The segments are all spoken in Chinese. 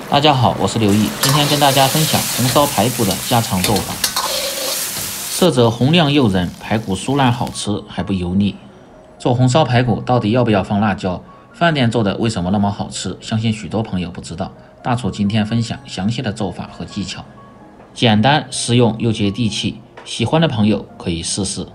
大家好，我是刘毅，今天跟大家分享红烧排骨的家常做法。色泽红亮诱人，排骨酥烂好吃还不油腻。做红烧排骨到底要不要放辣椒？饭店做的为什么那么好吃？相信许多朋友不知道。大厨今天分享详细的做法和技巧，简单实用又接地气，喜欢的朋友可以试试。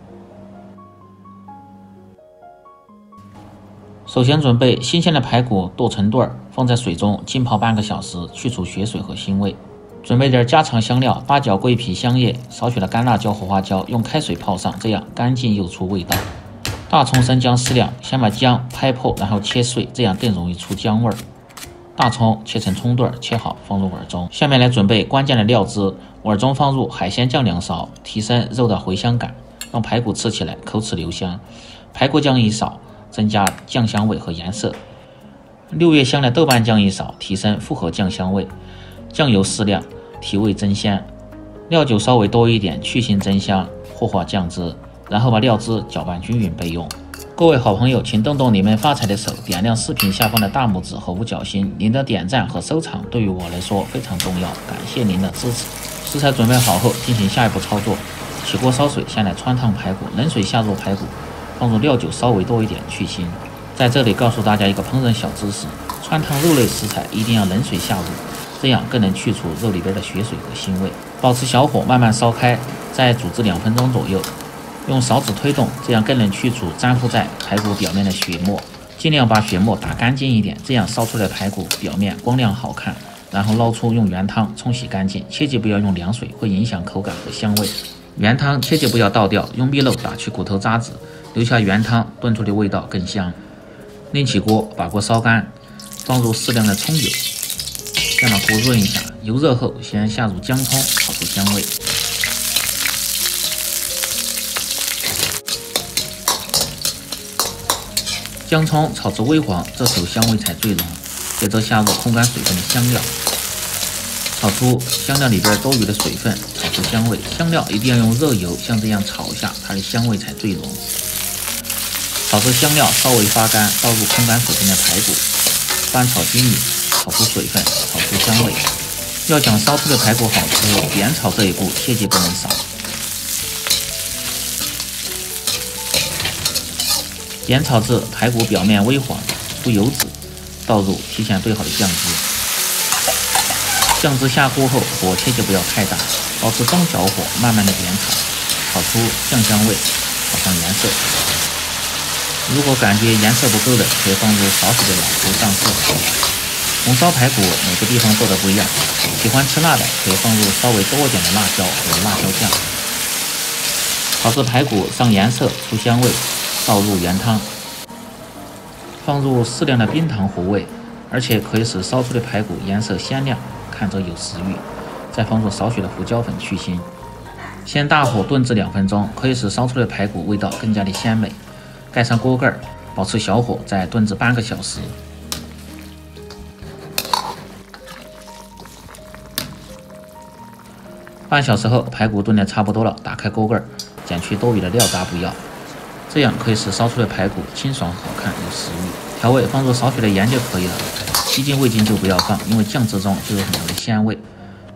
首先准备新鲜的排骨剁成段，放在水中浸泡半个小时，去除血水和腥味。准备点家常香料：八角、桂皮、香叶，少许的干辣椒和花椒，用开水泡上，这样干净又出味道。大葱、生姜适量，先把姜拍破，然后切碎，这样更容易出姜味儿。大葱切成葱段，切好放入碗中。下面来准备关键的料汁，碗中放入海鲜酱2勺，提升肉的回香感，让排骨吃起来口齿留香。排骨酱1勺，增加酱香味和颜色。6月香的豆瓣酱1勺，提升复合酱香味。酱油适量，提味增鲜。料酒稍微多一点，去腥增香，和化酱汁，然后把料汁搅拌均匀备用。各位好朋友，请动动你们发财的手，点亮视频下方的大拇指和五角星，您的点赞和收藏对于我来说非常重要，感谢您的支持。食材准备好后，进行下一步操作。起锅烧水，先来汆烫排骨，冷水下入排骨，放入料酒稍微多一点，去腥。在这里告诉大家一个烹饪小知识，汆烫肉类食材一定要冷水下入，这样更能去除肉里边的血水和腥味。保持小火慢慢烧开，再煮至2分钟左右。用勺子推动，这样更能去除粘附在排骨表面的血沫。尽量把血沫打干净一点，这样烧出来的排骨表面光亮好看。然后捞出，用原汤冲洗干净，切记不要用凉水，会影响口感和香味。原汤切记不要倒掉，用熨斗打去骨头渣子，留下原汤，炖出的味道更香。另起锅，把锅烧干，放入适量的葱油，先把锅润一下。油热后，先下入姜葱，炒出香味。姜葱炒至微黄，这时候香味才最浓。接着下入烘干水分的香料，炒出香料里边多余的水分，炒出香味。香料一定要用热油，像这样炒一下，它的香味才最浓。炒至香料稍微发干，倒入烘干水分的排骨，翻炒均匀，炒出水分，炒出香味。要想烧出的排骨好吃，煸炒这一步切记不能少。煸炒至排骨表面微黄，出油脂，倒入提前兑好的酱汁。酱汁下锅后，火切记不要太大，保持中小火，慢慢的煸炒，炒出酱香味，炒上颜色。如果感觉颜色不够的，可以放入少许的老抽上色。红烧排骨每个地方做的不一样，喜欢吃辣的可以放入稍微多一点的辣椒和辣椒酱。炒至排骨上颜色出香味，倒入原汤，放入适量的冰糖和味，而且可以使烧出的排骨颜色鲜亮，看着有食欲。再放入少许的胡椒粉去腥。先大火炖至2分钟，可以使烧出的排骨味道更加的鲜美。盖上锅盖，保持小火，再炖至半个小时。半小时后，排骨炖得差不多了，打开锅盖，减去多余的料渣不要，这样可以使烧出的排骨清爽好看有食欲。调味放入少许的盐就可以了，鸡精、味精就不要放，因为酱汁中就有很多的鲜味。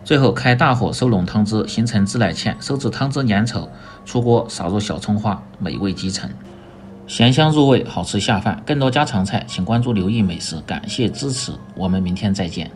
最后开大火收拢汤汁，形成自来芡，收至汤汁粘稠，出锅撒入小葱花，美味即成。咸香入味，好吃下饭。更多家常菜，请关注刘毅美食。感谢支持，我们明天再见。